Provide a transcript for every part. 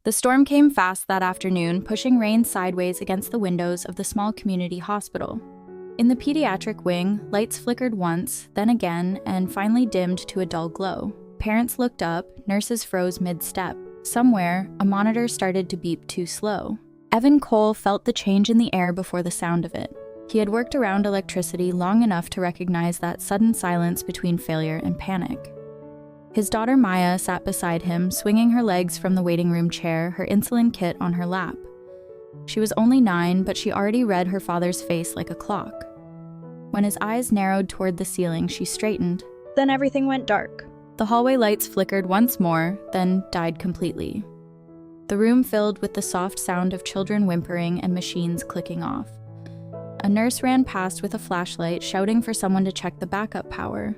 The storm came fast that afternoon, pushing rain sideways against the windows of the small community hospital. In the pediatric wing, lights flickered once, then again, and finally dimmed to a dull glow. Parents looked up, nurses froze mid-step. Somewhere, a monitor started to beep too slow. Evan Cole felt the change in the air before the sound of it. He had worked around electricity long enough to recognize that sudden silence between failure and panic. His daughter Maya sat beside him, swinging her legs from the waiting room chair, her insulin kit on her lap. She was only 9, but she already read her father's face like a clock. When his eyes narrowed toward the ceiling, she straightened. Then everything went dark. The hallway lights flickered once more, then died completely. The room filled with the soft sound of children whimpering and machines clicking off. A nurse ran past with a flashlight, shouting for someone to check the backup power.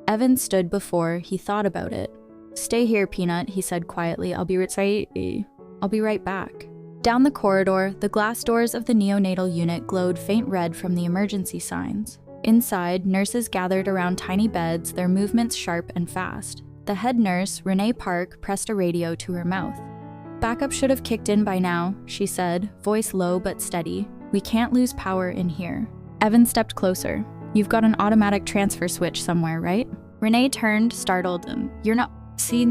Evan stood before he thought about it. "Stay here, Peanut," he said quietly. I'll be right back. Down the corridor, the glass doors of the neonatal unit glowed faint red from the emergency signs. Inside, nurses gathered around tiny beds, their movements sharp and fast. The head nurse, Renee Park, pressed a radio to her mouth. "Backup should have kicked in by now," she said, voice low but steady. "We can't lose power in here." Evan stepped closer. "You've got an automatic transfer switch somewhere, right?" Renee turned, startled. "You're not... You're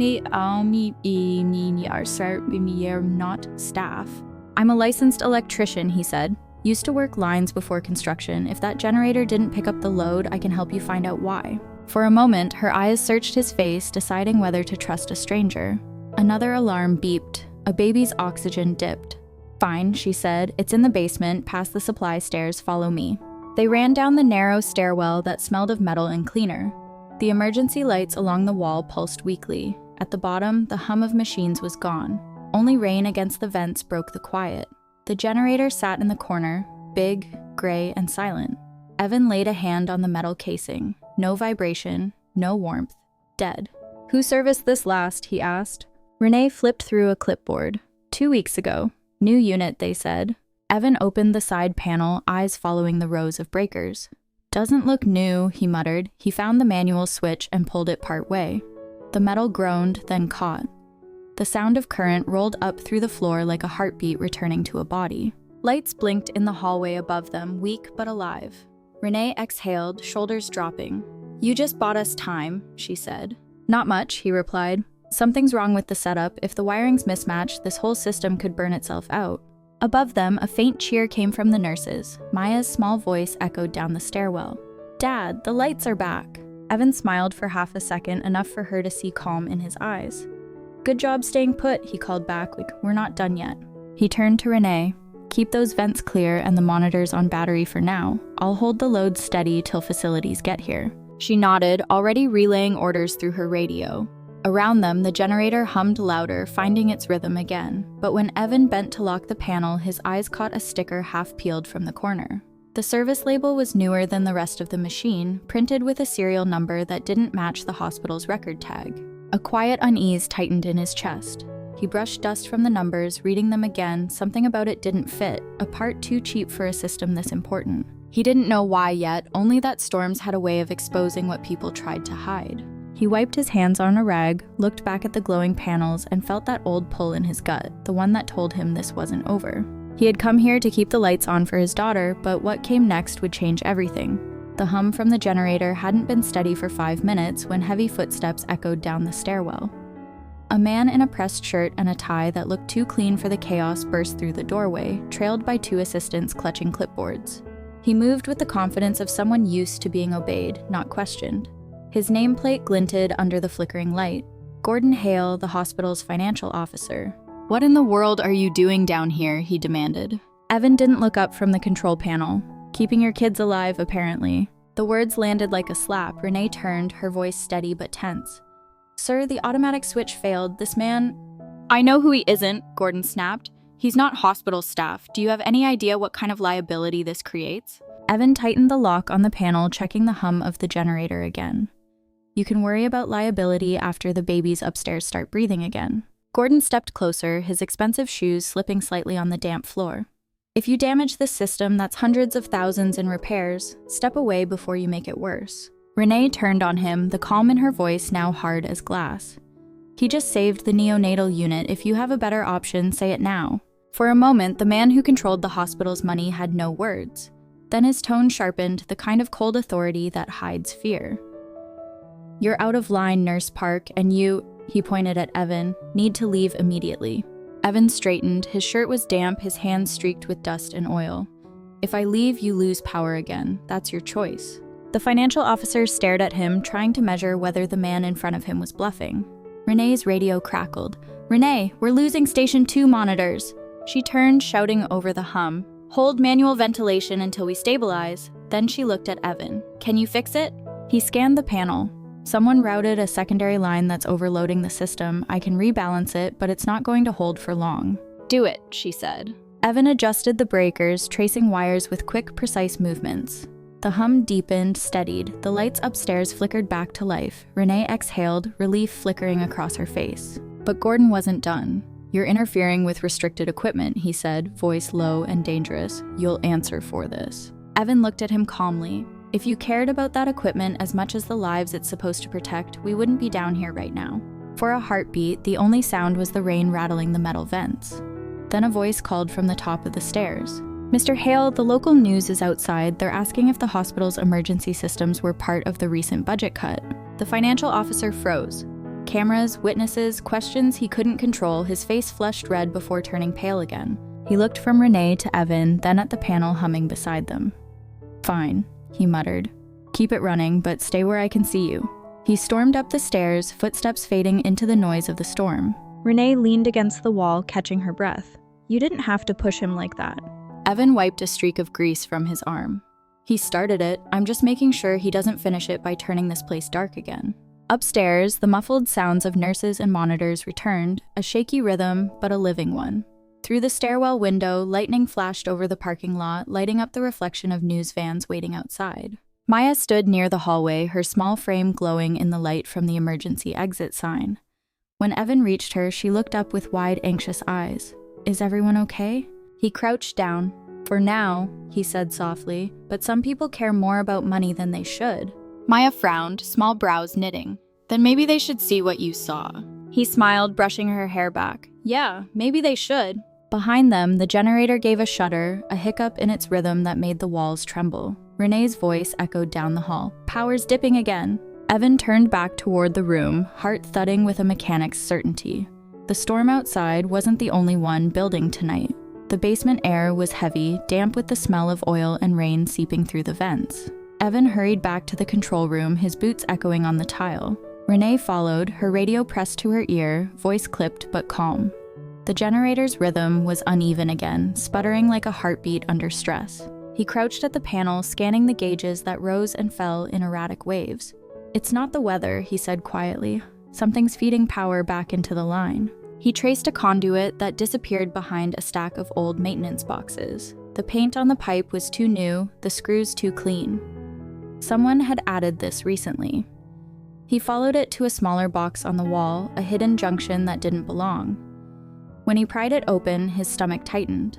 not staff." "I'm a licensed electrician," he said. "Used to work lines before construction. If that generator didn't pick up the load, I can help you find out why." For a moment, her eyes searched his face, deciding whether to trust a stranger. Another alarm beeped. A baby's oxygen dipped. "Fine," she said. "It's in the basement, past the supply stairs. Follow me." They ran down the narrow stairwell that smelled of metal and cleaner. The emergency lights along the wall pulsed weakly. At the bottom, the hum of machines was gone. Only rain against the vents broke the quiet. The generator sat in the corner, big, gray, and silent. Evan laid a hand on the metal casing. No vibration, no warmth. Dead. "Who serviced this last?" he asked. Renee flipped through a clipboard. 2 weeks ago. New unit, they said. Evan opened the side panel, eyes following the rows of breakers. "Doesn't look new," he muttered. He found the manual switch and pulled it part way. The metal groaned, then caught. The sound of current rolled up through the floor like a heartbeat returning to a body. Lights blinked in the hallway above them, weak but alive. Renee exhaled, shoulders dropping. "You just bought us time," she said. "Not much," he replied. "Something's wrong with the setup. If the wiring's mismatched, this whole system could burn itself out." Above them, a faint cheer came from the nurses. Maya's small voice echoed down the stairwell. "Dad, the lights are back." Evan smiled for half a second, enough for her to see calm in his eyes. "Good job staying put," he called back. "We're not done yet." He turned to Renee. "Keep those vents clear and the monitors on battery for now. I'll hold the load steady till facilities get here." She nodded, already relaying orders through her radio. Around them, the generator hummed louder, finding its rhythm again. But when Evan bent to lock the panel, his eyes caught a sticker half peeled from the corner. The service label was newer than the rest of the machine, printed with a serial number that didn't match the hospital's record tag. A quiet unease tightened in his chest. He brushed dust from the numbers, reading them again. Something about it didn't fit, a part too cheap for a system this important. He didn't know why yet, only that storms had a way of exposing what people tried to hide. He wiped his hands on a rag, looked back at the glowing panels, and felt that old pull in his gut, the one that told him this wasn't over. He had come here to keep the lights on for his daughter, but what came next would change everything. The hum from the generator hadn't been steady for 5 minutes when heavy footsteps echoed down the stairwell. A man in a pressed shirt and a tie that looked too clean for the chaos burst through the doorway, trailed by 2 assistants clutching clipboards. He moved with the confidence of someone used to being obeyed, not questioned. His nameplate glinted under the flickering light. Gordon Hale, the hospital's financial officer. "What in the world are you doing down here?" he demanded. Evan didn't look up from the control panel. "Keeping your kids alive, apparently." The words landed like a slap. Renee turned, her voice steady but tense. "Sir, the automatic switch failed. This man..." "I know who he isn't," Gordon snapped. "He's not hospital staff. Do you have any idea what kind of liability this creates?" Evan tightened the lock on the panel, checking the hum of the generator again. "You can worry about liability after the babies upstairs start breathing again." Gordon stepped closer, his expensive shoes slipping slightly on the damp floor. "If you damage this system, that's hundreds of thousands in repairs. Step away before you make it worse." Renee turned on him, the calm in her voice now hard as glass. He just saved the neonatal unit. If you have a better option, say it now. For a moment, the man who controlled the hospital's money had no words. Then his tone sharpened, the kind of cold authority that hides fear. "You're out of line, Nurse Park, and you," he pointed at Evan, "need to leave immediately." Evan straightened, his shirt was damp, his hands streaked with dust and oil. "If I leave, you lose power again. That's your choice." The financial officer stared at him, trying to measure whether the man in front of him was bluffing. Renee's radio crackled. "Renee, we're losing Station 2 monitors." She turned, shouting over the hum, "Hold manual ventilation until we stabilize." Then she looked at Evan. "Can you fix it?" He scanned the panel. "Someone routed a secondary line that's overloading the system. I can rebalance it, but it's not going to hold for long." "Do it," she said. Evan adjusted the breakers, tracing wires with quick, precise movements. The hum deepened, steadied. The lights upstairs flickered back to life. Renee exhaled, relief flickering across her face. But Gordon wasn't done. "You're interfering with restricted equipment," he said, voice low and dangerous. "You'll answer for this." Evan looked at him calmly. "If you cared about that equipment as much as the lives it's supposed to protect, we wouldn't be down here right now." For a heartbeat, the only sound was the rain rattling the metal vents. Then a voice called from the top of the stairs. "Mr. Hale, the local news is outside. They're asking if the hospital's emergency systems were part of the recent budget cut." The financial officer froze. Cameras, witnesses, questions he couldn't control, his face flushed red before turning pale again. He looked from Renee to Evan, then at the panel humming beside them. "Fine," he muttered. "Keep it running, but stay where I can see you." He stormed up the stairs, footsteps fading into the noise of the storm. Renee leaned against the wall, catching her breath. "You didn't have to push him like that." Evan wiped a streak of grease from his arm. "He started it. I'm just making sure he doesn't finish it by turning this place dark again." Upstairs, the muffled sounds of nurses and monitors returned, a shaky rhythm, but a living one. Through the stairwell window, lightning flashed over the parking lot, lighting up the reflection of news vans waiting outside. Maya stood near the hallway, her small frame glowing in the light from the emergency exit sign. When Evan reached her, she looked up with wide, anxious eyes. "Is everyone okay?" He crouched down. "For now," he said softly, "but some people care more about money than they should." Maya frowned, small brows knitting. "Then maybe they should see what you saw." He smiled, brushing her hair back. "Yeah, maybe they should." Behind them, the generator gave a shudder, a hiccup in its rhythm that made the walls tremble. Renee's voice echoed down the hall. "Power's dipping again." Evan turned back toward the room, heart thudding with a mechanic's certainty. The storm outside wasn't the only one building tonight. The basement air was heavy, damp with the smell of oil and rain seeping through the vents. Evan hurried back to the control room, his boots echoing on the tile. Renee followed, her radio pressed to her ear, voice clipped but calm. The generator's rhythm was uneven again, sputtering like a heartbeat under stress. He crouched at the panel, scanning the gauges that rose and fell in erratic waves. "It's not the weather," he said quietly. "Something's feeding power back into the line." He traced a conduit that disappeared behind a stack of old maintenance boxes. The paint on the pipe was too new, the screws too clean. Someone had added this recently. He followed it to a smaller box on the wall, a hidden junction that didn't belong. When he pried it open, his stomach tightened.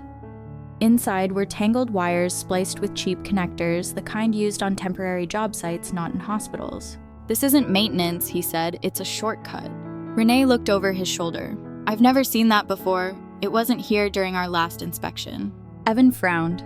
Inside were tangled wires spliced with cheap connectors, the kind used on temporary job sites, not in hospitals. "This isn't maintenance," he said, "it's a shortcut." Renee looked over his shoulder. "I've never seen that before. It wasn't here during our last inspection." Evan frowned.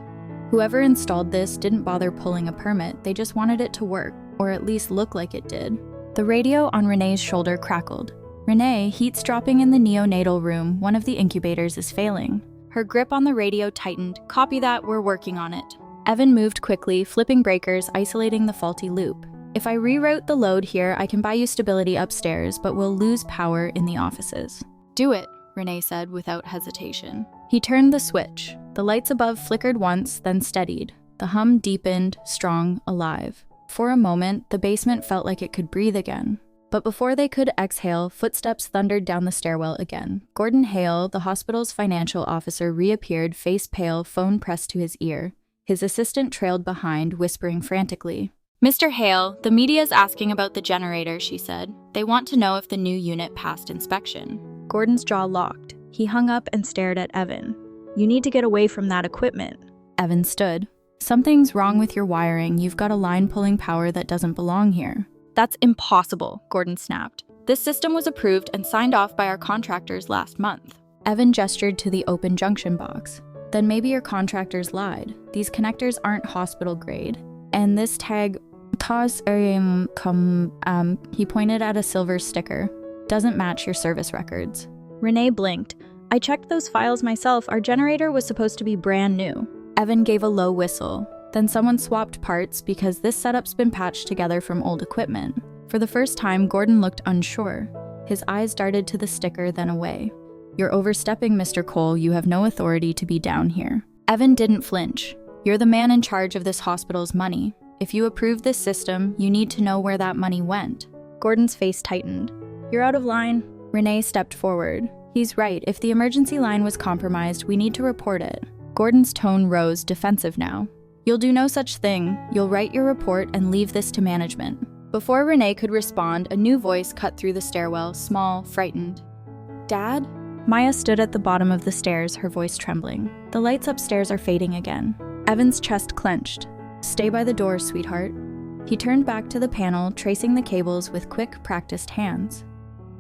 Whoever installed this didn't bother pulling a permit, they just wanted it to work, or at least look like it did. The radio on Renee's shoulder crackled. "Renee, heat's dropping in the neonatal room. One of the incubators is failing." Her grip on the radio tightened. "Copy that, we're working on it." Evan moved quickly, flipping breakers, isolating the faulty loop. "If I reroute the load here, I can buy you stability upstairs, but we'll lose power in the offices." "Do it," Renee said without hesitation. He turned the switch. The lights above flickered once, then steadied. The hum deepened, strong, alive. For a moment, the basement felt like it could breathe again. But before they could exhale, footsteps thundered down the stairwell again. Gordon Hale, the hospital's financial officer, reappeared, face pale, phone pressed to his ear. His assistant trailed behind, whispering frantically. "Mr. Hale, the media's asking about the generator," she said. "They want to know if the new unit passed inspection." Gordon's jaw locked. He hung up and stared at Evan. "You need to get away from that equipment." Evan stood. "Something's wrong with your wiring. You've got a line pulling power that doesn't belong here." "That's impossible," Gordon snapped. This system was approved and signed off by our contractors last month. Evan gestured to the open junction box. Then maybe your contractors lied. These connectors aren't hospital grade. And this tag, he pointed at a silver sticker, doesn't match your service records. Renee blinked. I checked those files myself. Our generator was supposed to be brand new. Evan gave a low whistle. Then someone swapped parts because this setup's been patched together from old equipment. For the first time, Gordon looked unsure. His eyes darted to the sticker, then away. You're overstepping, Mr. Cole. You have no authority to be down here. Evan didn't flinch. You're the man in charge of this hospital's money. If you approve this system, you need to know where that money went. Gordon's face tightened. You're out of line. Renee stepped forward. He's right. If the emergency line was compromised, we need to report it. Gordon's tone rose, defensive now. You'll do no such thing. You'll write your report and leave this to management. Before Renee could respond, a new voice cut through the stairwell, small, frightened. Dad? Maya stood at the bottom of the stairs, her voice trembling. The lights upstairs are fading again. Evan's chest clenched. Stay by the door, sweetheart. He turned back to the panel, tracing the cables with quick, practiced hands.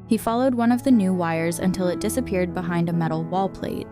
He followed one of the new wires until it disappeared behind a metal wall plate.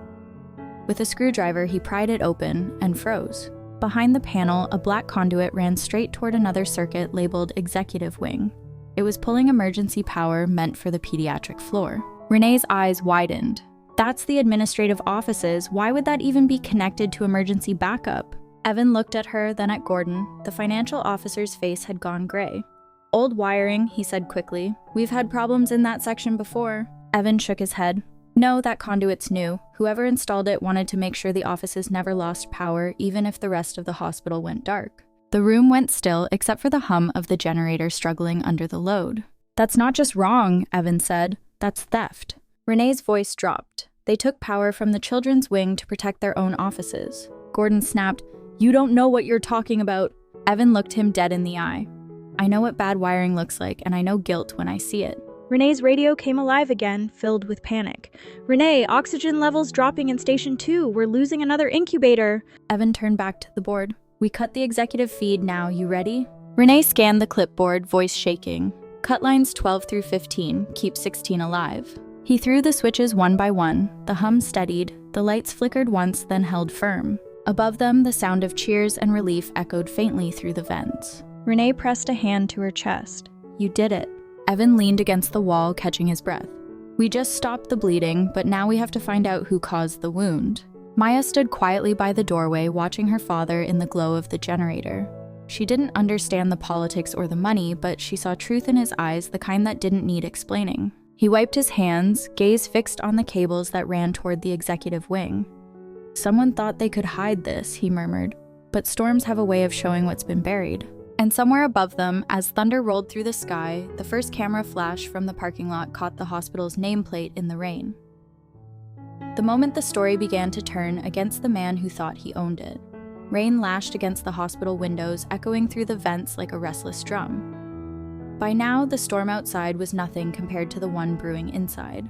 With a screwdriver, he pried it open and froze. Behind the panel, a black conduit ran straight toward another circuit labeled Executive Wing. It was pulling emergency power meant for the pediatric floor. Renee's eyes widened. That's the administrative offices. Why would that even be connected to emergency backup? Evan looked at her, then at Gordon. The financial officer's face had gone gray. Old wiring, he said quickly. We've had problems in that section before. Evan shook his head. No, that conduit's new. Whoever installed it wanted to make sure the offices never lost power, even if the rest of the hospital went dark. The room went still, except for the hum of the generator struggling under the load. That's not just wrong, Evan said. That's theft. Renee's voice dropped. They took power from the children's wing to protect their own offices. Gordon snapped, You don't know what you're talking about. Evan looked him dead in the eye. I know what bad wiring looks like, and I know guilt when I see it. Renee's radio came alive again, filled with panic. Renee, oxygen levels dropping in Station 2. We're losing another incubator. Evan turned back to the board. We cut the executive feed now. You ready? Renee scanned the clipboard, voice shaking. Cut lines 12 through 15. Keep 16 alive. He threw the switches one by one. The hum steadied. The lights flickered once, then held firm. Above them, the sound of cheers and relief echoed faintly through the vents. Renee pressed a hand to her chest. You did it. Evan leaned against the wall, catching his breath. We just stopped the bleeding, but now we have to find out who caused the wound. Maya stood quietly by the doorway, watching her father in the glow of the generator. She didn't understand the politics or the money, but she saw truth in his eyes, the kind that didn't need explaining. He wiped his hands, gaze fixed on the cables that ran toward the executive wing. Someone thought they could hide this, he murmured, but storms have a way of showing what's been buried. And somewhere above them, as thunder rolled through the sky, the first camera flash from the parking lot caught the hospital's nameplate in the rain. The moment the story began to turn against the man who thought he owned it. Rain lashed against the hospital windows, echoing through the vents like a restless drum. By now, the storm outside was nothing compared to the one brewing inside.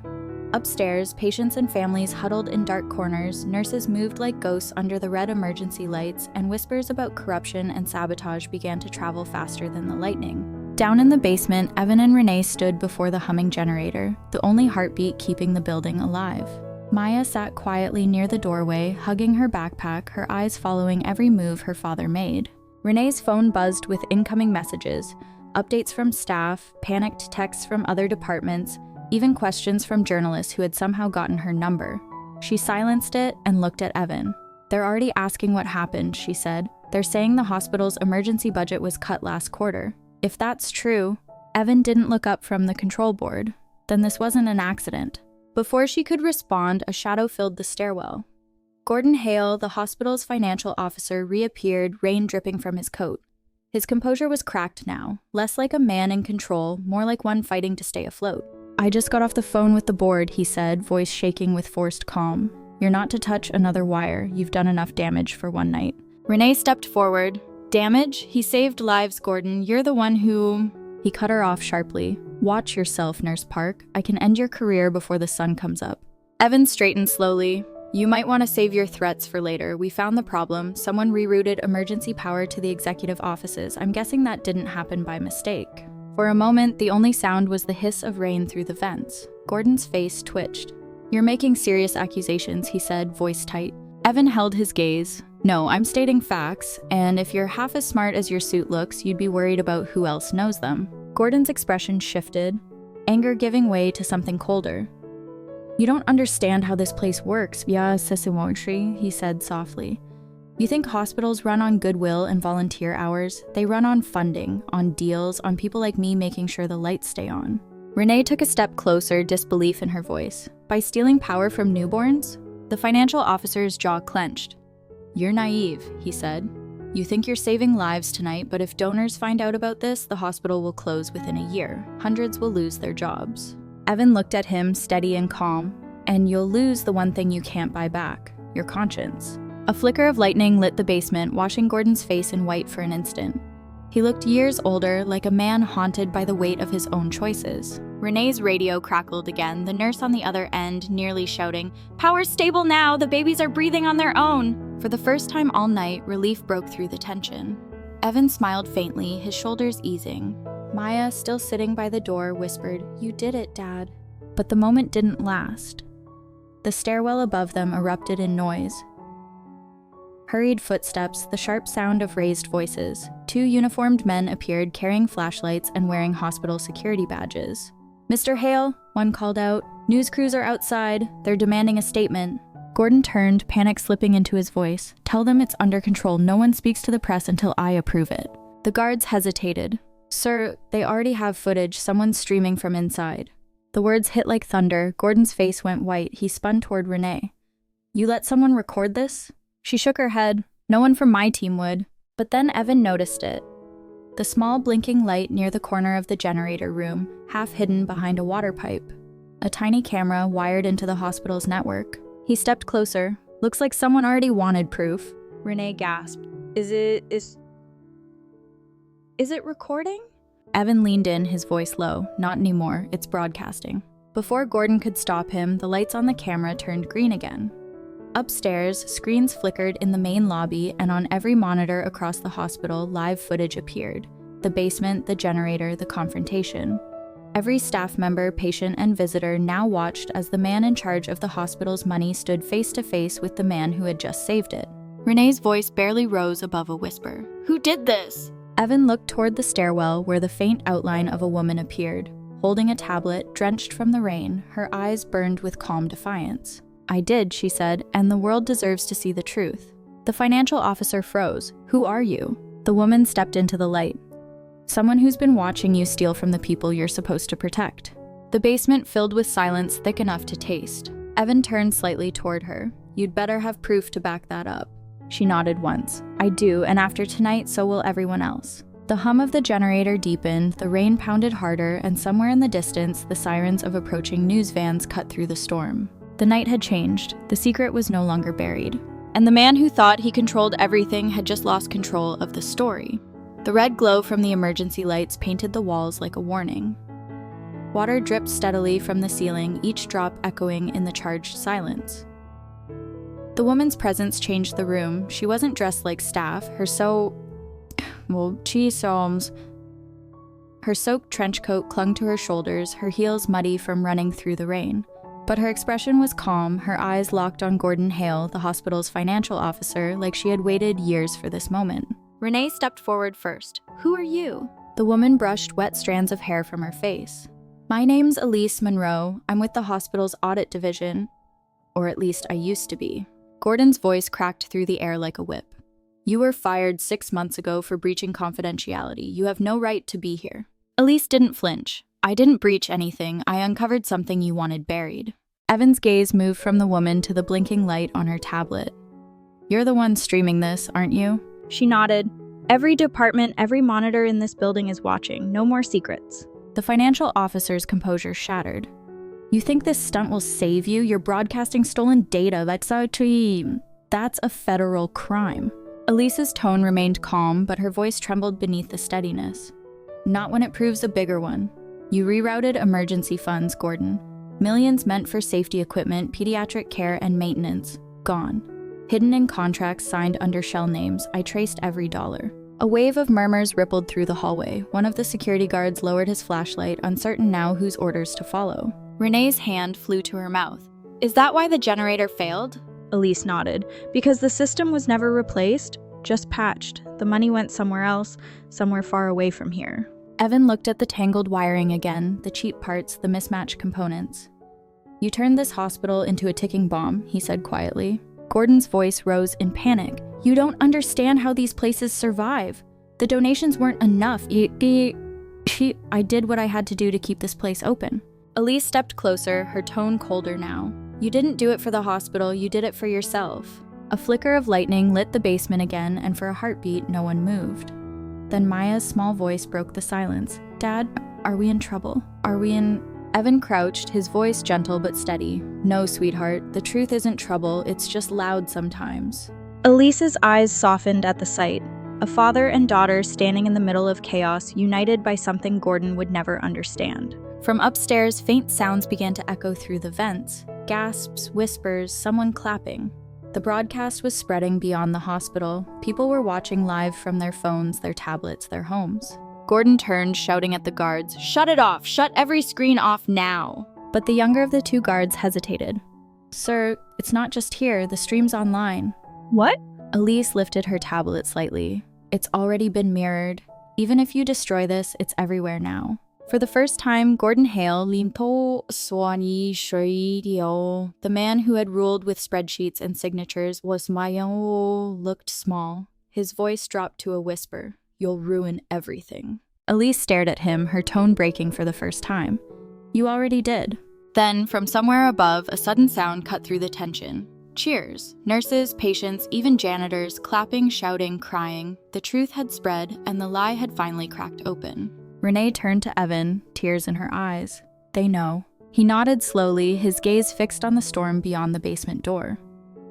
Upstairs, patients and families huddled in dark corners, nurses moved like ghosts under the red emergency lights, and whispers about corruption and sabotage began to travel faster than the lightning. Down in the basement, Evan and Renee stood before the humming generator, the only heartbeat keeping the building alive. Maya sat quietly near the doorway, hugging her backpack, her eyes following every move her father made. Renee's phone buzzed with incoming messages, updates from staff, panicked texts from other departments, even questions from journalists who had somehow gotten her number. She silenced it and looked at Evan. They're already asking what happened, she said. They're saying the hospital's emergency budget was cut last quarter. If that's true, Evan didn't look up from the control board. Then this wasn't an accident. Before she could respond, a shadow filled the stairwell. Gordon Hale, the hospital's financial officer, reappeared, rain dripping from his coat. His composure was cracked now, less like a man in control, more like one fighting to stay afloat. I just got off the phone with the board, he said, voice shaking with forced calm. You're not to touch another wire. You've done enough damage for one night. Renee stepped forward. Damage? He saved lives, Gordon. You're the one who... He cut her off sharply. Watch yourself, Nurse Park. I can end your career before the sun comes up. Evan straightened slowly. You might want to save your threats for later. We found the problem. Someone rerouted emergency power to the executive offices. I'm guessing that didn't happen by mistake. For a moment, the only sound was the hiss of rain through the vents. Gordon's face twitched. "You're making serious accusations," he said, voice tight. Evan held his gaze. "No, I'm stating facts, and if you're half as smart as your suit looks, you'd be worried about who else knows them." Gordon's expression shifted, anger giving way to something colder. "You don't understand how this place works, via Sesimochi," he said softly. "You think hospitals run on goodwill and volunteer hours? They run on funding, on deals, on people like me making sure the lights stay on." Renee took a step closer, disbelief in her voice. "By stealing power from newborns?" The financial officer's jaw clenched. "You're naive," he said. "You think you're saving lives tonight, but if donors find out about this, the hospital will close within a year. Hundreds will lose their jobs." Evan looked at him, steady and calm. "And you'll lose the one thing you can't buy back, your conscience." A flicker of lightning lit the basement, washing Gordon's face in white for an instant. He looked years older, like a man haunted by the weight of his own choices. Renee's radio crackled again, the nurse on the other end nearly shouting, "Power's stable now, the babies are breathing on their own!" For the first time all night, relief broke through the tension. Evan smiled faintly, his shoulders easing. Maya, still sitting by the door, whispered, "You did it, Dad." But the moment didn't last. The stairwell above them erupted in noise. Hurried footsteps, the sharp sound of raised voices. Two uniformed men appeared carrying flashlights and wearing hospital security badges. "Mr. Hale," one called out, "news crews are outside. They're demanding a statement." Gordon turned, panic slipping into his voice. "Tell them it's under control. No one speaks to the press until I approve it." The guards hesitated. "Sir, they already have footage. Someone's streaming from inside." The words hit like thunder. Gordon's face went white. He spun toward Renee. "You let someone record this?" She shook her head. "No one from my team would." But then Evan noticed it. The small blinking light near the corner of the generator room, half hidden behind a water pipe. A tiny camera wired into the hospital's network. He stepped closer. "Looks like someone already wanted proof." Renee gasped. Is it recording?" Evan leaned in, his voice low. "Not anymore. It's broadcasting." Before Gordon could stop him, the lights on the camera turned green again. Upstairs, screens flickered in the main lobby, and on every monitor across the hospital, live footage appeared. The basement, the generator, the confrontation. Every staff member, patient, and visitor now watched as the man in charge of the hospital's money stood face to face with the man who had just saved it. Renee's voice barely rose above a whisper. "Who did this?" Evan looked toward the stairwell where the faint outline of a woman appeared, holding a tablet, drenched from the rain, her eyes burned with calm defiance. "I did," she said, "and the world deserves to see the truth." The financial officer froze. "Who are you?" The woman stepped into the light. "Someone who's been watching you steal from the people you're supposed to protect." The basement filled with silence thick enough to taste. Evan turned slightly toward her. "You'd better have proof to back that up." She nodded once. "I do, and after tonight, so will everyone else." The hum of the generator deepened, the rain pounded harder, and somewhere in the distance, the sirens of approaching news vans cut through the storm. The night had changed. The secret was no longer buried. And the man who thought he controlled everything had just lost control of the story. The red glow from the emergency lights painted the walls like a warning. Water dripped steadily from the ceiling, each drop echoing in the charged silence. The woman's presence changed the room. She wasn't dressed like staff. Her soaked trench coat clung to her shoulders, her heels muddy from running through the rain. But her expression was calm, her eyes locked on Gordon Hale, the hospital's financial officer, like she had waited years for this moment. Renee stepped forward first. "Who are you?" The woman brushed wet strands of hair from her face. "My name's Elise Monroe. I'm with the hospital's audit division. Or at least I used to be." Gordon's voice cracked through the air like a whip. "You were fired 6 months ago for breaching confidentiality. You have no right to be here." Elise didn't flinch. "I didn't breach anything. I uncovered something you wanted buried." Evan's gaze moved from the woman to the blinking light on her tablet. "You're the one streaming this, aren't you?" She nodded. "Every department, every monitor in this building is watching. No more secrets." The financial officer's composure shattered. "You think this stunt will save you? You're broadcasting stolen data. That's a federal crime." Elise's tone remained calm, but her voice trembled beneath the steadiness. "Not when it proves a bigger one. You rerouted emergency funds, Gordon. Millions meant for safety equipment, pediatric care, and maintenance. Gone. Hidden in contracts signed under shell names. I traced every dollar. A wave of murmurs rippled through the hallway. One of the security guards lowered his flashlight, uncertain now whose orders to follow. Renee's hand flew to her mouth. "Is that why the generator failed?" Elise nodded. "Because the system was never replaced, just patched. The money went somewhere else, somewhere far away from here." Evan looked at the tangled wiring again, the cheap parts, the mismatched components. "You turned this hospital into a ticking bomb," he said quietly. Gordon's voice rose in panic. "You don't understand how these places survive. The donations weren't enough. I did what I had to do to keep this place open." Elise stepped closer, her tone colder now. "You didn't do it for the hospital, you did it for yourself." A flicker of lightning lit the basement again, and for a heartbeat, no one moved. Then Maya's small voice broke the silence. "Dad, are we in trouble? Are we in—" Evan crouched, his voice gentle but steady. "No, sweetheart, the truth isn't trouble, it's just loud sometimes." Elise's eyes softened at the sight. A father and daughter standing in the middle of chaos, united by something Gordon would never understand. From upstairs, faint sounds began to echo through the vents. Gasps, whispers, someone clapping. The broadcast was spreading beyond the hospital. People were watching live from their phones, their tablets, their homes. Gordon turned, shouting at the guards, "Shut it off! Shut every screen off now!" But the younger of the two guards hesitated. "Sir, it's not just here, the stream's online." "What?" Elise lifted her tablet slightly. "It's already been mirrored. Even if you destroy this, it's everywhere now." For the first time, Gordon Hale, the man who had ruled with spreadsheets and signatures, looked small. His voice dropped to a whisper. "You'll ruin everything." Elise stared at him, her tone breaking for the first time. "You already did." Then, from somewhere above, a sudden sound cut through the tension. Cheers. Nurses, patients, even janitors, clapping, shouting, crying. The truth had spread, and the lie had finally cracked open. Renee turned to Evan, tears in her eyes. "They know." He nodded slowly, his gaze fixed on the storm beyond the basement door.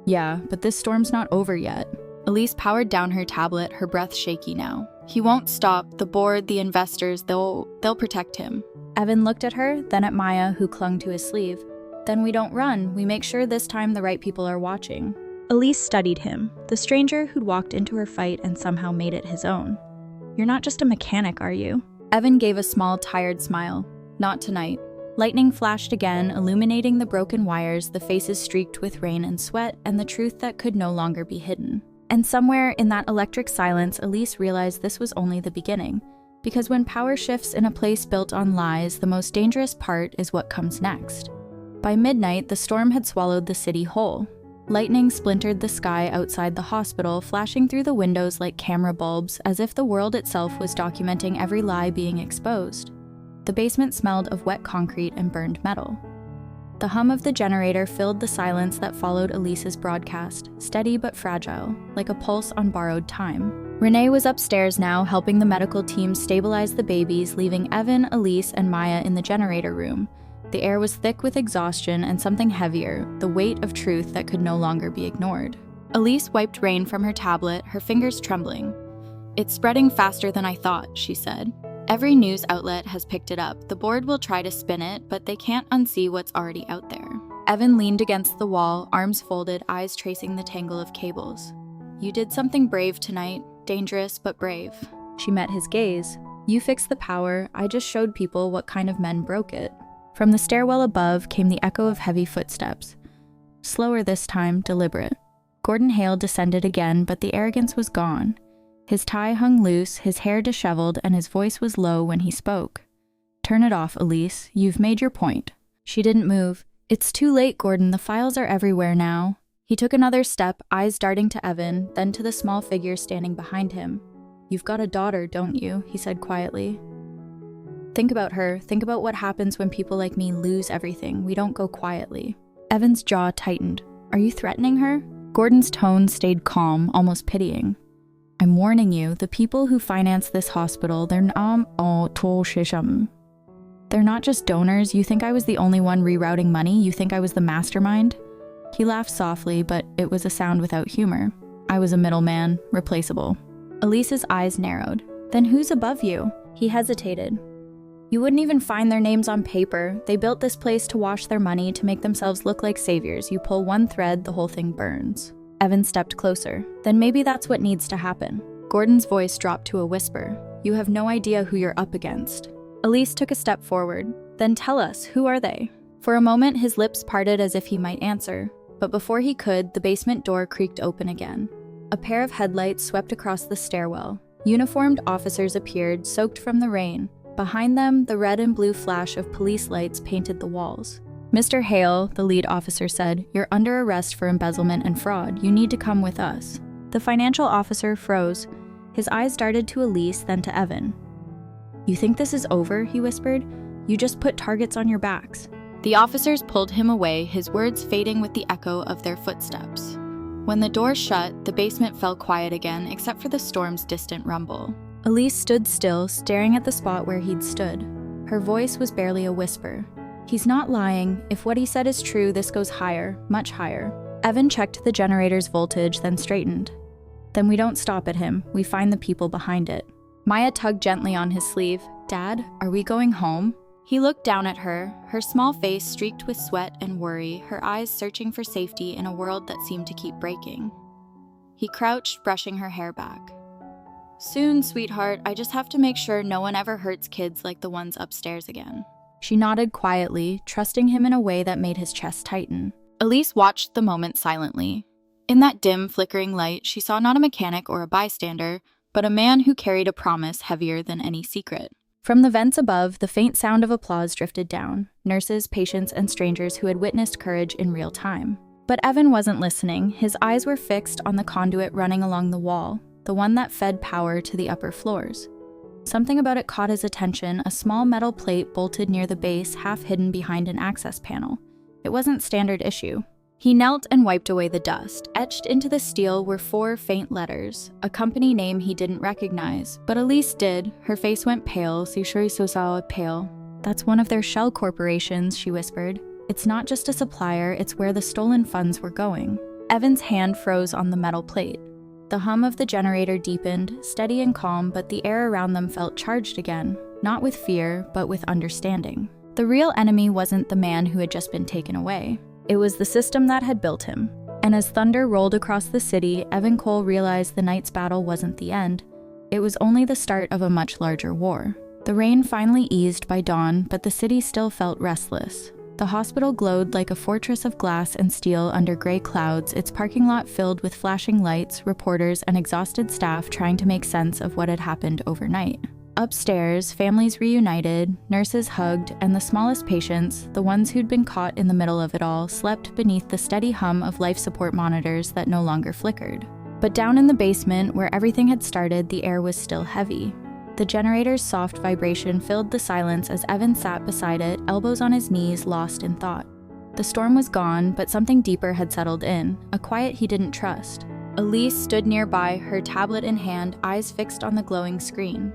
"Yeah, but this storm's not over yet." Elise powered down her tablet, her breath shaky now. "He won't stop. The board, the investors, they'll protect him." Evan looked at her, then at Maya, who clung to his sleeve. "Then we don't run. We make sure this time the right people are watching." Elise studied him, the stranger who'd walked into her fight and somehow made it his own. "You're not just a mechanic, are you?" Evan gave a small, tired smile. "Not tonight." Lightning flashed again, illuminating the broken wires, the faces streaked with rain and sweat, and the truth that could no longer be hidden. And somewhere in that electric silence, Elise realized this was only the beginning. Because when power shifts in a place built on lies, the most dangerous part is what comes next. By midnight, the storm had swallowed the city whole. Lightning splintered the sky outside the hospital, flashing through the windows like camera bulbs, as if the world itself was documenting every lie being exposed. The basement smelled of wet concrete and burned metal. The hum of the generator filled the silence that followed Elise's broadcast, steady but fragile, like a pulse on borrowed time. Renee was upstairs now, helping the medical team stabilize the babies, leaving Evan, Elise, and Maya in the generator room. The air was thick with exhaustion and something heavier, the weight of truth that could no longer be ignored. Elise wiped rain from her tablet, her fingers trembling. "It's spreading faster than I thought," she said. "Every news outlet has picked it up. The board will try to spin it, but they can't unsee what's already out there." Evan leaned against the wall, arms folded, eyes tracing the tangle of cables. "You did something brave tonight. Dangerous, but brave." She met his gaze. "You fixed the power. I just showed people what kind of men broke it." From the stairwell above came the echo of heavy footsteps. Slower this time, deliberate. Gordon Hale descended again, but the arrogance was gone. His tie hung loose, his hair disheveled, and his voice was low when he spoke. "Turn it off, Elise. You've made your point." She didn't move. "It's too late, Gordon. The files are everywhere now." He took another step, eyes darting to Evan, then to the small figure standing behind him. "You've got a daughter, don't you?" he said quietly. "Think about her. Think about what happens when people like me lose everything. We don't go quietly." Evan's jaw tightened. "Are you threatening her?" Gordon's tone stayed calm, almost pitying. "I'm warning you, the people who finance this hospital, they're not just donors. You think I was the only one rerouting money? You think I was the mastermind?" He laughed softly, but it was a sound without humor. "I was a middleman, replaceable." Elise's eyes narrowed. "Then who's above you?" He hesitated. "You wouldn't even find their names on paper. They built this place to wash their money, to make themselves look like saviors. You pull one thread, the whole thing burns." Evan stepped closer. "Then maybe that's what needs to happen." Gordon's voice dropped to a whisper. You have no idea who you're up against. Elise took a step forward. Then tell us, who are they? For a moment, his lips parted as if he might answer, but before he could, the basement door creaked open again. A pair of headlights swept across the stairwell. Uniformed officers appeared, soaked from the rain. Behind them, the red and blue flash of police lights painted the walls. Mr. Hale, the lead officer said, you're under arrest for embezzlement and fraud. You need to come with us. The financial officer froze. His eyes darted to Elise, then to Evan. You think this is over? He whispered. You just put targets on your backs. The officers pulled him away, his words fading with the echo of their footsteps. When the door shut, the basement fell quiet again, except for the storm's distant rumble. Elise stood still, staring at the spot where he'd stood. Her voice was barely a whisper. He's not lying. If what he said is true, this goes higher, much higher. Evan checked the generator's voltage, then straightened. Then we don't stop at him. We find the people behind it. Maya tugged gently on his sleeve. Dad, are we going home? He looked down at her, her small face streaked with sweat and worry, her eyes searching for safety in a world that seemed to keep breaking. He crouched, brushing her hair back. Soon, sweetheart, I just have to make sure no one ever hurts kids like the ones upstairs again. She nodded quietly, trusting him in a way that made his chest tighten. Elise watched the moment silently. In that dim, flickering light, she saw not a mechanic or a bystander, but a man who carried a promise heavier than any secret. From the vents above, the faint sound of applause drifted down, nurses, patients, and strangers who had witnessed courage in real time. But Evan wasn't listening. His eyes were fixed on the conduit running along the wall, the one that fed power to the upper floors. Something about it caught his attention, a small metal plate bolted near the base, half hidden behind an access panel. It wasn't standard issue. He knelt and wiped away the dust. Etched into the steel were 4 faint letters, a company name he didn't recognize, but Elise did. Her face went pale, pale. That's one of their shell corporations, she whispered. It's not just a supplier, it's where the stolen funds were going. Evan's hand froze on the metal plate. The hum of the generator deepened, steady and calm, but the air around them felt charged again, not with fear, but with understanding. The real enemy wasn't the man who had just been taken away. It was the system that had built him. And as thunder rolled across the city, Evan Cole realized the night's battle wasn't the end. It was only the start of a much larger war. The rain finally eased by dawn, but the city still felt restless. The hospital glowed like a fortress of glass and steel under gray clouds, its parking lot filled with flashing lights, reporters, and exhausted staff trying to make sense of what had happened overnight. Upstairs, families reunited, nurses hugged, and the smallest patients, the ones who'd been caught in the middle of it all, slept beneath the steady hum of life support monitors that no longer flickered. But down in the basement, where everything had started, the air was still heavy. The generator's soft vibration filled the silence as Evan sat beside it, elbows on his knees, lost in thought. The storm was gone, but something deeper had settled in, a quiet he didn't trust. Elise stood nearby, her tablet in hand, eyes fixed on the glowing screen.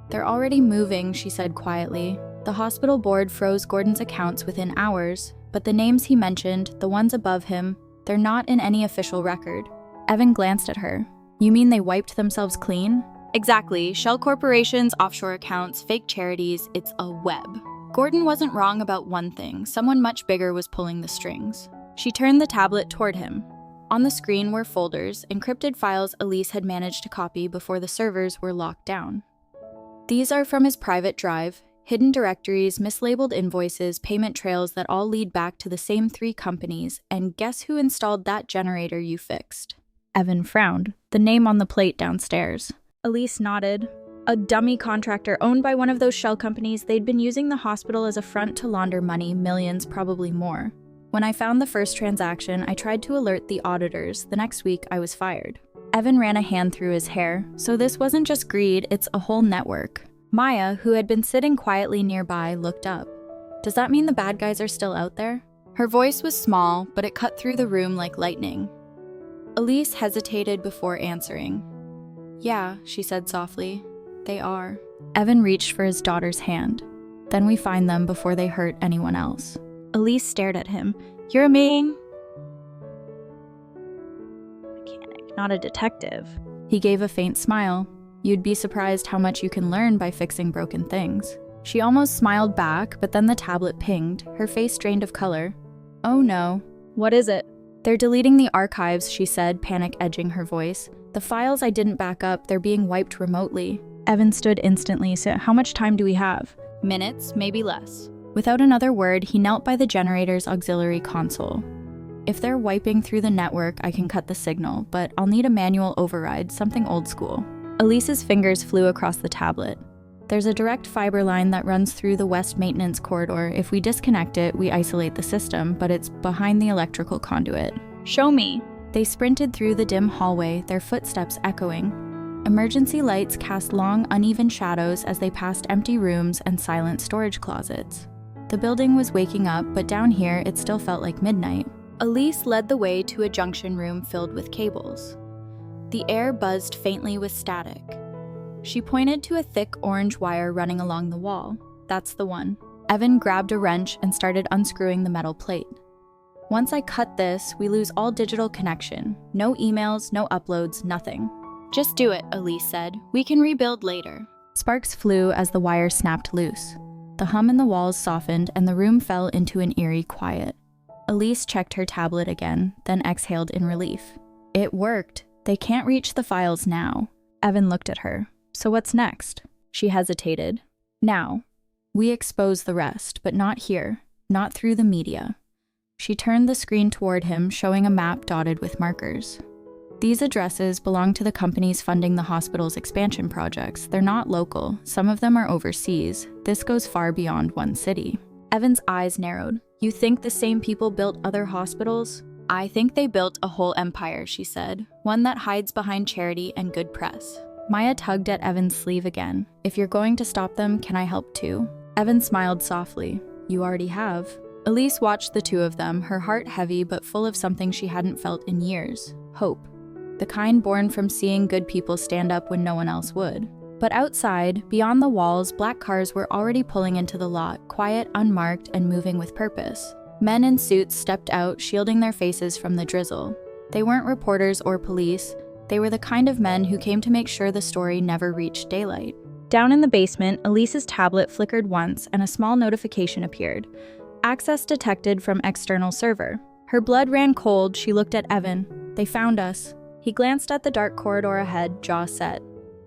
They're already moving, she said quietly. The hospital board froze Gordon's accounts within hours, but the names he mentioned, the ones above him, they're not in any official record. Evan glanced at her. You mean they wiped themselves clean? Exactly. Shell corporations, offshore accounts, fake charities, it's a web. Gordon wasn't wrong about one thing. Someone much bigger was pulling the strings. She turned the tablet toward him. On the screen were folders, encrypted files Elise had managed to copy before the servers were locked down. These are from his private drive, hidden directories, mislabeled invoices, payment trails that all lead back to the same 3 companies, and guess who installed that generator you fixed? Evan frowned, the name on the plate downstairs. Elise nodded. A dummy contractor owned by one of those shell companies. They'd been using the hospital as a front to launder money, millions, probably more. When I found the first transaction, I tried to alert the auditors. The next week, I was fired. Evan ran a hand through his hair. So this wasn't just greed, it's a whole network. Maya, who had been sitting quietly nearby, looked up. Does that mean the bad guys are still out there? Her voice was small, but it cut through the room like lightning. Elise hesitated before answering. Yeah, she said softly. They are. Evan reached for his daughter's hand. Then we find them before they hurt anyone else. Elise stared at him. You're a mechanic, not a detective. He gave a faint smile. You'd be surprised how much you can learn by fixing broken things. She almost smiled back, but then the tablet pinged, her face drained of color. Oh no. What is it? They're deleting the archives, she said, panic edging her voice. The files I didn't back up, they're being wiped remotely. Evan stood instantly. So how much time do we have? Minutes, maybe less. Without another word, he knelt by the generator's auxiliary console. If they're wiping through the network, I can cut the signal, but I'll need a manual override, something old school. Elise's fingers flew across the tablet. There's a direct fiber line that runs through the west maintenance corridor. If we disconnect it, we isolate the system, but it's behind the electrical conduit. Show me. They sprinted through the dim hallway, their footsteps echoing. Emergency lights cast long, uneven shadows as they passed empty rooms and silent storage closets. The building was waking up, but down here it still felt like midnight. Elise led the way to a junction room filled with cables. The air buzzed faintly with static. She pointed to a thick orange wire running along the wall. That's the one. Evan grabbed a wrench and started unscrewing the metal plate. Once I cut this, we lose all digital connection. No emails, no uploads, nothing. Just do it, Elise said. We can rebuild later. Sparks flew as the wire snapped loose. The hum in the walls softened and the room fell into an eerie quiet. Elise checked her tablet again, then exhaled in relief. It worked. They can't reach the files now. Evan looked at her. So what's next? She hesitated. Now, we expose the rest, but not here, not through the media. She turned the screen toward him, showing a map dotted with markers. These addresses belong to the companies funding the hospital's expansion projects. They're not local. Some of them are overseas. This goes far beyond one city. Evan's eyes narrowed. You think the same people built other hospitals? I think they built a whole empire, she said. One that hides behind charity and good press. Maya tugged at Evan's sleeve again. If you're going to stop them, can I help too? Evan smiled softly. You already have. Elise watched the two of them, her heart heavy but full of something she hadn't felt in years. Hope. The kind born from seeing good people stand up when no one else would. But outside, beyond the walls, black cars were already pulling into the lot, quiet, unmarked, and moving with purpose. Men in suits stepped out, shielding their faces from the drizzle. They weren't reporters or police. They were the kind of men who came to make sure the story never reached daylight. Down in the basement, Elise's tablet flickered once and a small notification appeared. Access detected from external server. Her blood ran cold. She looked at Evan. They found us. He glanced at the dark corridor ahead, jaw set.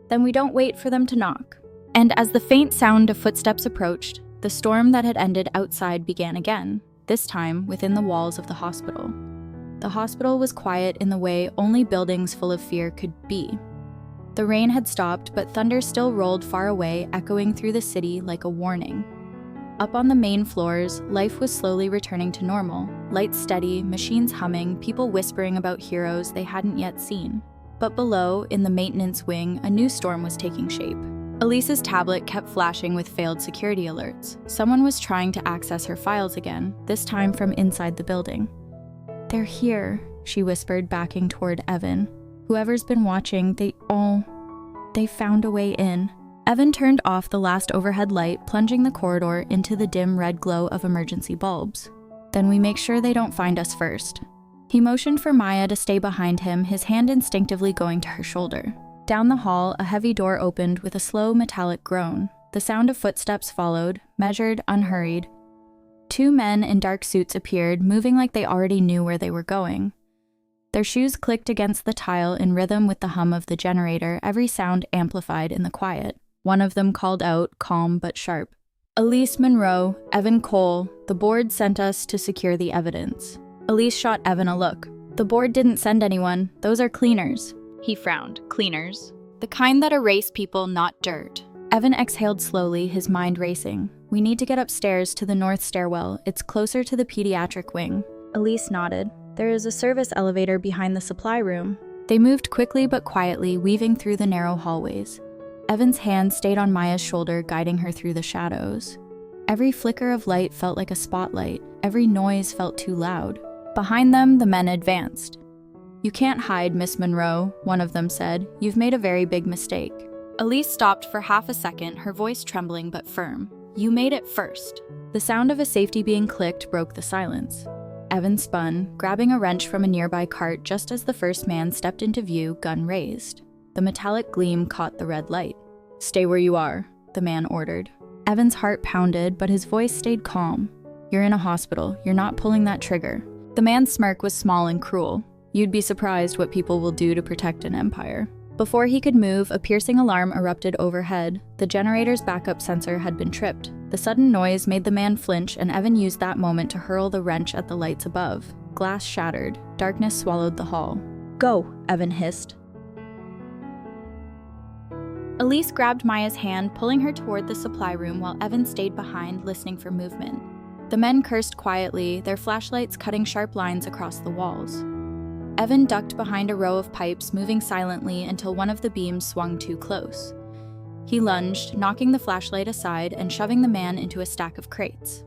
Then we don't wait for them to knock. And as the faint sound of footsteps approached, the storm that had ended outside began again, this time within the walls of the hospital. The hospital was quiet in the way only buildings full of fear could be. The rain had stopped, but thunder still rolled far away, echoing through the city like a warning. Up on the main floors, life was slowly returning to normal. Lights steady, machines humming, people whispering about heroes they hadn't yet seen. But below, in the maintenance wing, a new storm was taking shape. Elise's tablet kept flashing with failed security alerts. Someone was trying to access her files again, this time from inside the building. They're here, she whispered, backing toward Evan. Whoever's been watching, they found a way in. Evan turned off the last overhead light, plunging the corridor into the dim red glow of emergency bulbs. Then we make sure they don't find us first. He motioned for Maya to stay behind him, his hand instinctively going to her shoulder. Down the hall, a heavy door opened with a slow metallic groan. The sound of footsteps followed, measured, unhurried. Two men in dark suits appeared, moving like they already knew where they were going. Their shoes clicked against the tile in rhythm with the hum of the generator, every sound amplified in the quiet. One of them called out, calm but sharp. Elise Monroe, Evan Cole, the board sent us to secure the evidence. Elise shot Evan a look. The board didn't send anyone. Those are cleaners. He frowned. Cleaners? The kind that erase people, not dirt. Evan exhaled slowly, his mind racing. We need to get upstairs to the north stairwell. It's closer to the pediatric wing. Elise nodded. There is a service elevator behind the supply room. They moved quickly but quietly, weaving through the narrow hallways. Evan's hand stayed on Maya's shoulder, guiding her through the shadows. Every flicker of light felt like a spotlight. Every noise felt too loud. Behind them, the men advanced. You can't hide, Miss Monroe, one of them said. You've made a very big mistake. Elise stopped for half a second, her voice trembling but firm. You made it first. The sound of a safety being clicked broke the silence. Evan spun, grabbing a wrench from a nearby cart just as the first man stepped into view, gun raised. The metallic gleam caught the red light. Stay where you are, the man ordered. Evan's heart pounded, but his voice stayed calm. You're in a hospital. You're not pulling that trigger. The man's smirk was small and cruel. You'd be surprised what people will do to protect an empire. Before he could move, a piercing alarm erupted overhead. The generator's backup sensor had been tripped. The sudden noise made the man flinch, and Evan used that moment to hurl the wrench at the lights above. Glass shattered. Darkness swallowed the hall. Go, Evan hissed. Elise grabbed Maya's hand, pulling her toward the supply room while Evan stayed behind, listening for movement. The men cursed quietly, their flashlights cutting sharp lines across the walls. Evan ducked behind a row of pipes, moving silently until one of the beams swung too close. He lunged, knocking the flashlight aside and shoving the man into a stack of crates.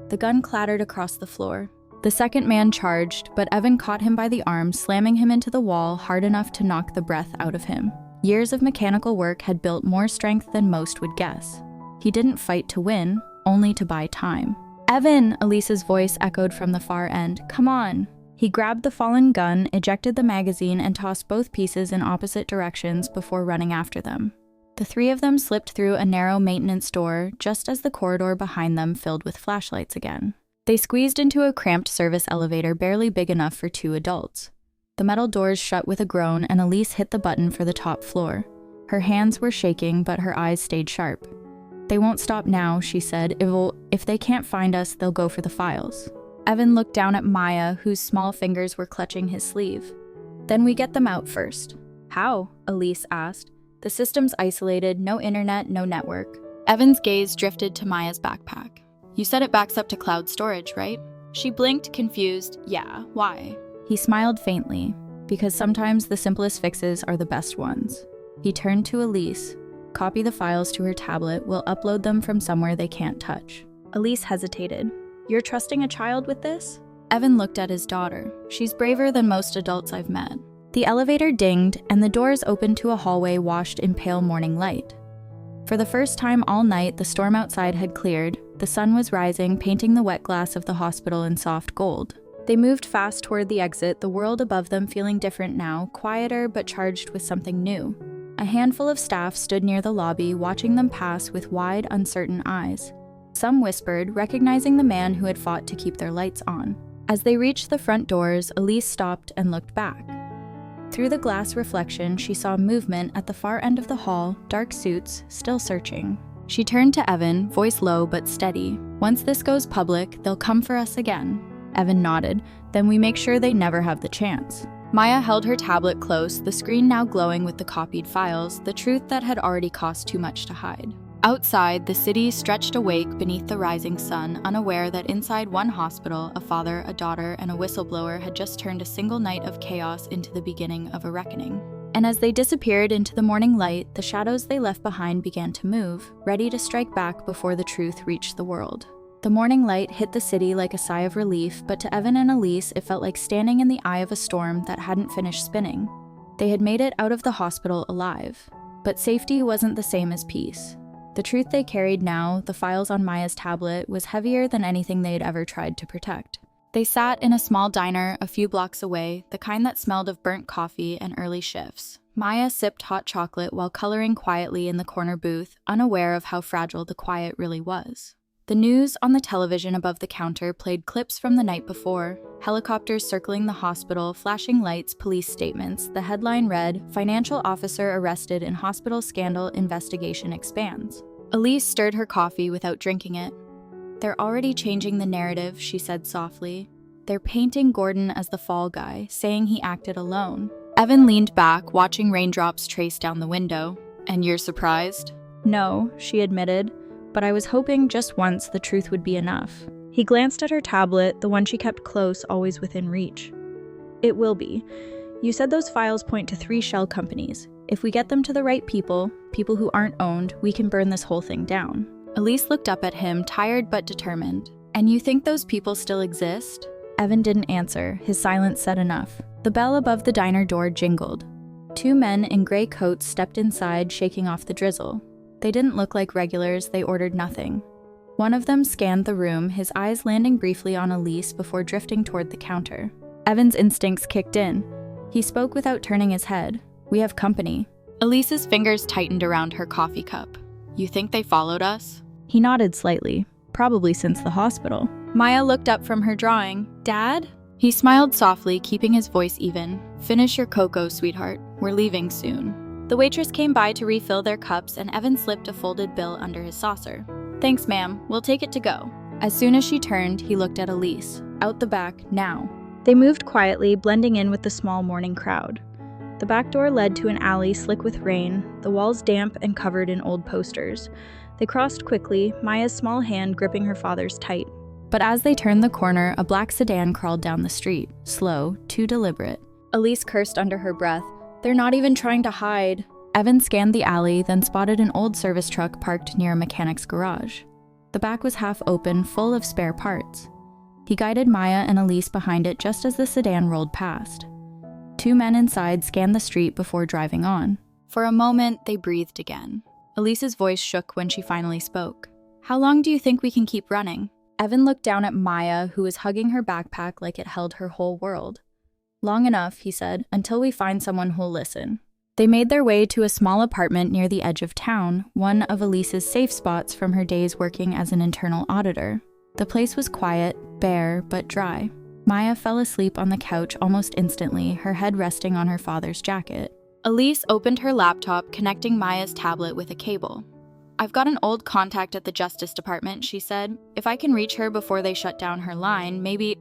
The gun clattered across the floor. The second man charged, but Evan caught him by the arm, slamming him into the wall hard enough to knock the breath out of him. Years of mechanical work had built more strength than most would guess. He didn't fight to win, only to buy time. "Evan!" Elise's voice echoed from the far end. "Come on!" He grabbed the fallen gun, ejected the magazine, and tossed both pieces in opposite directions before running after them. The three of them slipped through a narrow maintenance door just as the corridor behind them filled with flashlights again. They squeezed into a cramped service elevator barely big enough for 2 adults. The metal doors shut with a groan, and Elise hit the button for the top floor. Her hands were shaking, but her eyes stayed sharp. "They won't stop now," she said. If they can't find us, they'll go for the files." Evan looked down at Maya, whose small fingers were clutching his sleeve. "Then we get them out first." "How?" Elise asked. "The system's isolated, no internet, no network." Evan's gaze drifted to Maya's backpack. "You said it backs up to cloud storage, right?" She blinked, confused. "Yeah, why?" He smiled faintly, because sometimes the simplest fixes are the best ones. He turned to Elise. "Copy the files to her tablet. We'll upload them from somewhere they can't touch." Elise hesitated. "You're trusting a child with this?" Evan looked at his daughter. "She's braver than most adults I've met." The elevator dinged, and the doors opened to a hallway washed in pale morning light. For the first time all night, the storm outside had cleared. The sun was rising, painting the wet glass of the hospital in soft gold. They moved fast toward the exit, the world above them feeling different now, quieter but charged with something new. A handful of staff stood near the lobby, watching them pass with wide, uncertain eyes. Some whispered, recognizing the man who had fought to keep their lights on. As they reached the front doors, Elise stopped and looked back. Through the glass reflection, she saw movement at the far end of the hall, dark suits, still searching. She turned to Evan, voice low but steady. "Once this goes public, they'll come for us again." Evan nodded. "Then we make sure they never have the chance." Maya held her tablet close, the screen now glowing with the copied files, the truth that had already cost too much to hide. Outside, the city stretched awake beneath the rising sun, unaware that inside one hospital, a father, a daughter, and a whistleblower had just turned a single night of chaos into the beginning of a reckoning. And as they disappeared into the morning light, the shadows they left behind began to move, ready to strike back before the truth reached the world. The morning light hit the city like a sigh of relief, but to Evan and Elise, it felt like standing in the eye of a storm that hadn't finished spinning. They had made it out of the hospital alive. But safety wasn't the same as peace. The truth they carried now, the files on Maya's tablet, was heavier than anything they'd ever tried to protect. They sat in a small diner a few blocks away, the kind that smelled of burnt coffee and early shifts. Maya sipped hot chocolate while coloring quietly in the corner booth, unaware of how fragile the quiet really was. The news on the television above the counter played clips from the night before. Helicopters circling the hospital, flashing lights, police statements. The headline read, "Financial officer arrested in hospital scandal investigation expands." Elise stirred her coffee without drinking it. "They're already changing the narrative," she said softly. "They're painting Gordon as the fall guy, saying he acted alone." Evan leaned back, watching raindrops trace down the window. "And you're surprised?" "No," she admitted, "but I was hoping just once the truth would be enough." He glanced at her tablet, the one she kept close, always within reach. "It will be. You said those files point to 3 shell companies. If we get them to the right people who aren't owned, we can burn this whole thing down." Elise looked up at him, tired but determined. "And you think those people still exist?" Evan didn't answer. His silence said enough. The bell above the diner door jingled. 2 men in gray coats stepped inside, shaking off the drizzle. They didn't look like regulars, they ordered nothing. One of them scanned the room, his eyes landing briefly on Elise before drifting toward the counter. Evan's instincts kicked in. He spoke without turning his head. "We have company." Elise's fingers tightened around her coffee cup. "You think they followed us?" He nodded slightly. "Probably since the hospital." Maya looked up from her drawing. "Dad?" He smiled softly, keeping his voice even. "Finish your cocoa, sweetheart. We're leaving soon." The waitress came by to refill their cups, and Evan slipped a folded bill under his saucer. "Thanks, ma'am. We'll take it to go." As soon as she turned, he looked at Elise. "Out the back, now." They moved quietly, blending in with the small morning crowd. The back door led to an alley slick with rain, the walls damp and covered in old posters. They crossed quickly, Maya's small hand gripping her father's tight. But as they turned the corner, a black sedan crawled down the street, slow, too deliberate. Elise cursed under her breath. "They're not even trying to hide." Evan scanned the alley, then spotted an old service truck parked near a mechanic's garage. The back was half open, full of spare parts. He guided Maya and Elise behind it just as the sedan rolled past. Two men inside scanned the street before driving on. For a moment, they breathed again. Elise's voice shook when she finally spoke. "How long do you think we can keep running?" Evan looked down at Maya, who was hugging her backpack like it held her whole world. "Long enough," he said, "until we find someone who'll listen." They made their way to a small apartment near the edge of town, one of Elise's safe spots from her days working as an internal auditor. The place was quiet, bare, but dry. Maya fell asleep on the couch almost instantly, her head resting on her father's jacket. Elise opened her laptop, connecting Maya's tablet with a cable. "I've got an old contact at the Justice Department," she said. "If I can reach her before they shut down her line, maybe—"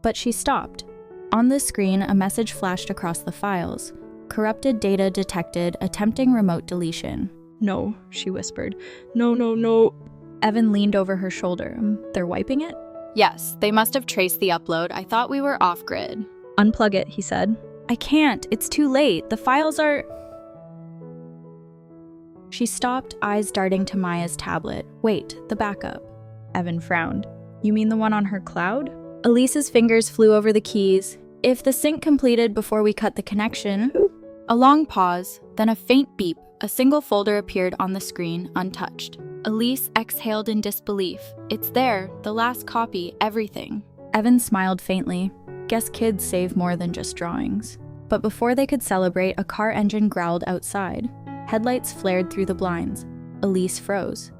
But she stopped. On the screen, a message flashed across the files. "Corrupted data detected, attempting remote deletion." "No," she whispered. "No, no, no." Evan leaned over her shoulder. "They're wiping it?" "Yes, they must have traced the upload. I thought we were off-grid." "Unplug it," he said. "I can't. It's too late. The files are—" She stopped, eyes darting to Maya's tablet. "Wait, the backup." Evan frowned. "You mean the one on her cloud?" Elise's fingers flew over the keys. "If the sync completed before we cut the connection..." A long pause, then a faint beep. A single folder appeared on the screen, untouched. Elise exhaled in disbelief. "It's there, the last copy, everything." Evan smiled faintly. Guess kids save more than just drawings. But before they could celebrate, a car engine growled outside. Headlights flared through the blinds. Elise froze.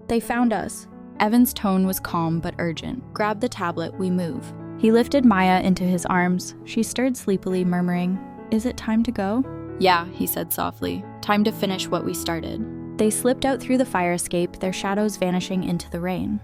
"They found us." Evan's tone was calm but urgent. "Grab the tablet, we move." He lifted Maya into his arms. She stirred sleepily, murmuring, "Is it time to go?" "Yeah," he said softly. "Time to finish what we started." They slipped out through the fire escape, their shadows vanishing into the rain.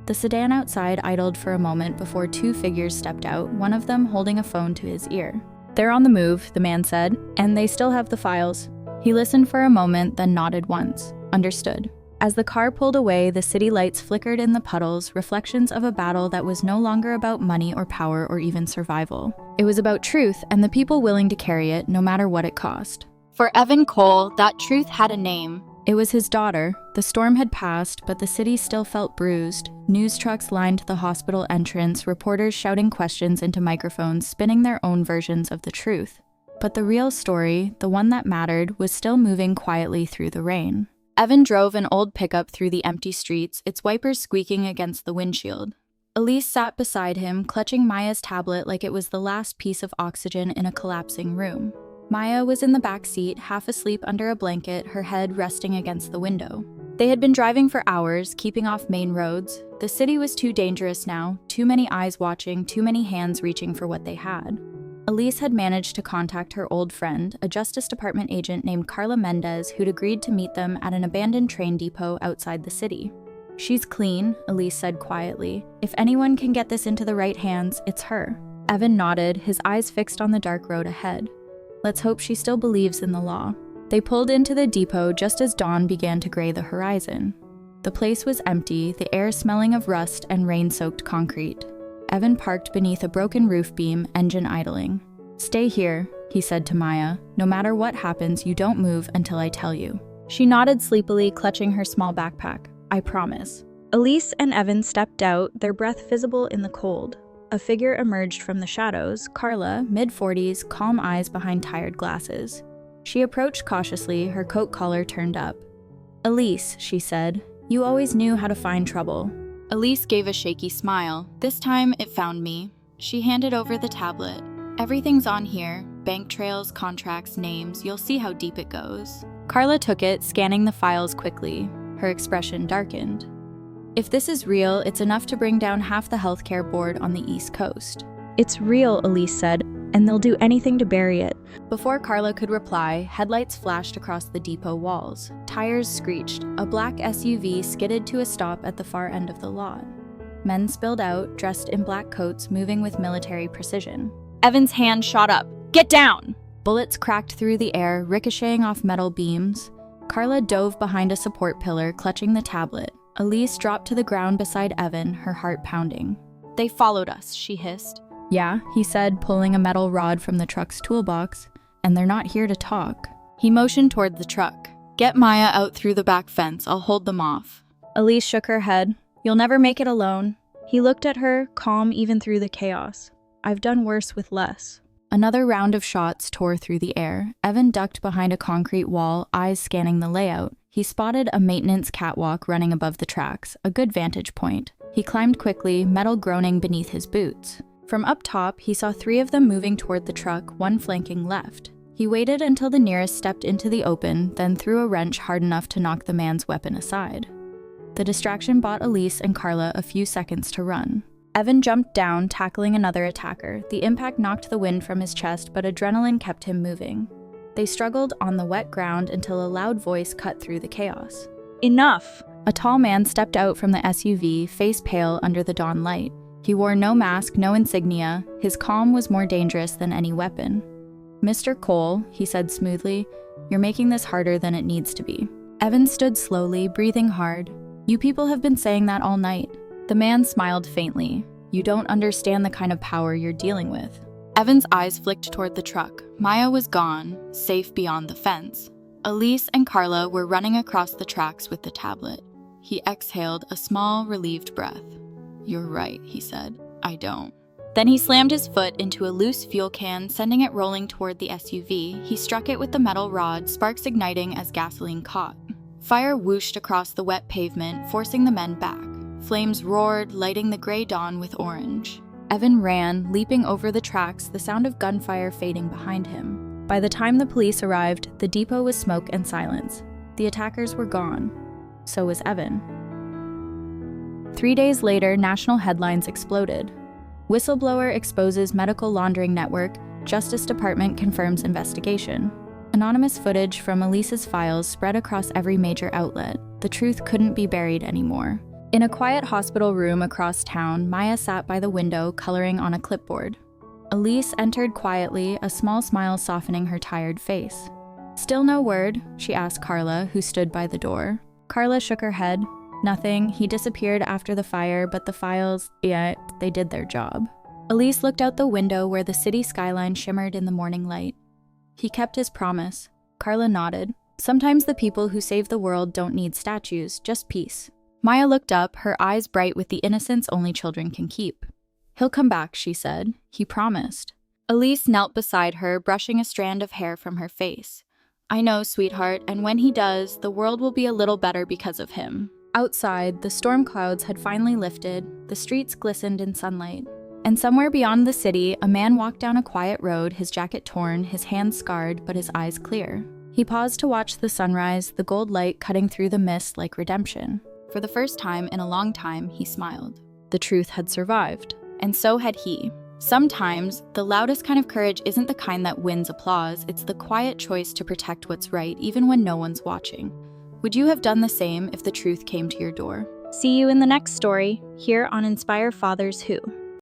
The sedan outside idled for a moment before two figures stepped out, one of them holding a phone to his ear. "They're on the move," the man said, "and they still have the files." He listened for a moment, then nodded once. "Understood." As the car pulled away, the city lights flickered in the puddles, reflections of a battle that was no longer about money or power or even survival. It was about truth and the people willing to carry it, no matter what it cost. For Evan Cole, that truth had a name. It was his daughter. The storm had passed, but the city still felt bruised. News trucks lined the hospital entrance, reporters shouting questions into microphones, spinning their own versions of the truth. But the real story, the one that mattered, was still moving quietly through the rain. Evan drove an old pickup through the empty streets, its wipers squeaking against the windshield. Elise sat beside him, clutching Maya's tablet like it was the last piece of oxygen in a collapsing room. Maya was in the back seat, half asleep under a blanket, her head resting against the window. They had been driving for hours, keeping off main roads. The city was too dangerous now, too many eyes watching, too many hands reaching for what they had. Elise had managed to contact her old friend, a Justice Department agent named Carla Mendez, who'd agreed to meet them at an abandoned train depot outside the city. "She's clean," Elise said quietly. "If anyone can get this into the right hands, it's her." Evan nodded, his eyes fixed on the dark road ahead. "Let's hope she still believes in the law." They pulled into the depot just as dawn began to gray the horizon. The place was empty, the air smelling of rust and rain-soaked concrete. Evan parked beneath a broken roof beam, engine idling. "Stay here," he said to Maya. "No matter what happens, you don't move until I tell you." She nodded sleepily, clutching her small backpack. "I promise." Elise and Evan stepped out, their breath visible in the cold. A figure emerged from the shadows, Carla, mid-40s, calm eyes behind tired glasses. She approached cautiously, her coat collar turned up. "Elise," she said, "you always knew how to find trouble." Elise gave a shaky smile. "This time, it found me." She handed over the tablet. "Everything's on here. Bank trails, contracts, names. You'll see how deep it goes." Carla took it, scanning the files quickly. Her expression darkened. "If this is real, it's enough to bring down half the healthcare board on the East Coast." "It's real," Elise said, "and they'll do anything to bury it." Before Carla could reply, headlights flashed across the depot walls. Tires screeched. A black SUV skidded to a stop at the far end of the lot. Men spilled out, dressed in black coats, moving with military precision. Evan's hand shot up. "Get down!" Bullets cracked through the air, ricocheting off metal beams. Carla dove behind a support pillar, clutching the tablet. Elise dropped to the ground beside Evan, her heart pounding. "They followed us," she hissed. "Yeah," he said, pulling a metal rod from the truck's toolbox. "And they're not here to talk." He motioned toward the truck. "Get Maya out through the back fence. I'll hold them off." Elise shook her head. "You'll never make it alone." He looked at her, calm even through the chaos. "I've done worse with less." Another round of shots tore through the air. Evan ducked behind a concrete wall, eyes scanning the layout. He spotted a maintenance catwalk running above the tracks, a good vantage point. He climbed quickly, metal groaning beneath his boots. From up top, he saw 3 of them moving toward the truck, one flanking left. He waited until the nearest stepped into the open, then threw a wrench hard enough to knock the man's weapon aside. The distraction bought Elise and Carla a few seconds to run. Evan jumped down, tackling another attacker. The impact knocked the wind from his chest, but adrenaline kept him moving. They struggled on the wet ground until a loud voice cut through the chaos. "Enough!" A tall man stepped out from the SUV, face pale under the dawn light. He wore no mask, no insignia. His calm was more dangerous than any weapon. "Mr. Cole," he said smoothly, "you're making this harder than it needs to be." Evan stood slowly, breathing hard. "You people have been saying that all night." The man smiled faintly. "You don't understand the kind of power you're dealing with." Evan's eyes flicked toward the truck. Maya was gone, safe beyond the fence. Elise and Carla were running across the tracks with the tablet. He exhaled a small, relieved breath. "You're right," he said. "I don't." Then he slammed his foot into a loose fuel can, sending it rolling toward the SUV. He struck it with the metal rod, sparks igniting as gasoline caught. Fire whooshed across the wet pavement, forcing the men back. Flames roared, lighting the gray dawn with orange. Evan ran, leaping over the tracks, the sound of gunfire fading behind him. By the time the police arrived, the depot was smoke and silence. The attackers were gone. So was Evan. 3 days later, national headlines exploded. Whistleblower exposes medical laundering network, Justice Department confirms investigation. Anonymous footage from Elise's files spread across every major outlet. The truth couldn't be buried anymore. In a quiet hospital room across town, Maya sat by the window, coloring on a clipboard. Elise entered quietly, a small smile softening her tired face. "Still no word?" she asked Carla, who stood by the door. Carla shook her head. "Nothing. He disappeared after the fire, but the files, yeah, they did their job." Elise looked out the window where the city skyline shimmered in the morning light. "He kept his promise." Carla nodded. "Sometimes the people who save the world don't need statues, just peace." Maya looked up, her eyes bright with the innocence only children can keep. "He'll come back," she said. "He promised." Elise knelt beside her, brushing a strand of hair from her face. "I know, sweetheart, and when he does, the world will be a little better because of him." Outside, the storm clouds had finally lifted, the streets glistened in sunlight. And somewhere beyond the city, a man walked down a quiet road, his jacket torn, his hands scarred, but his eyes clear. He paused to watch the sunrise, the gold light cutting through the mist like redemption. For the first time in a long time, he smiled. The truth had survived. And so had he. Sometimes, the loudest kind of courage isn't the kind that wins applause, it's the quiet choice to protect what's right, even when no one's watching. Would you have done the same if the truth came to your door? See you in the next story, here on Inspire Fathers Who.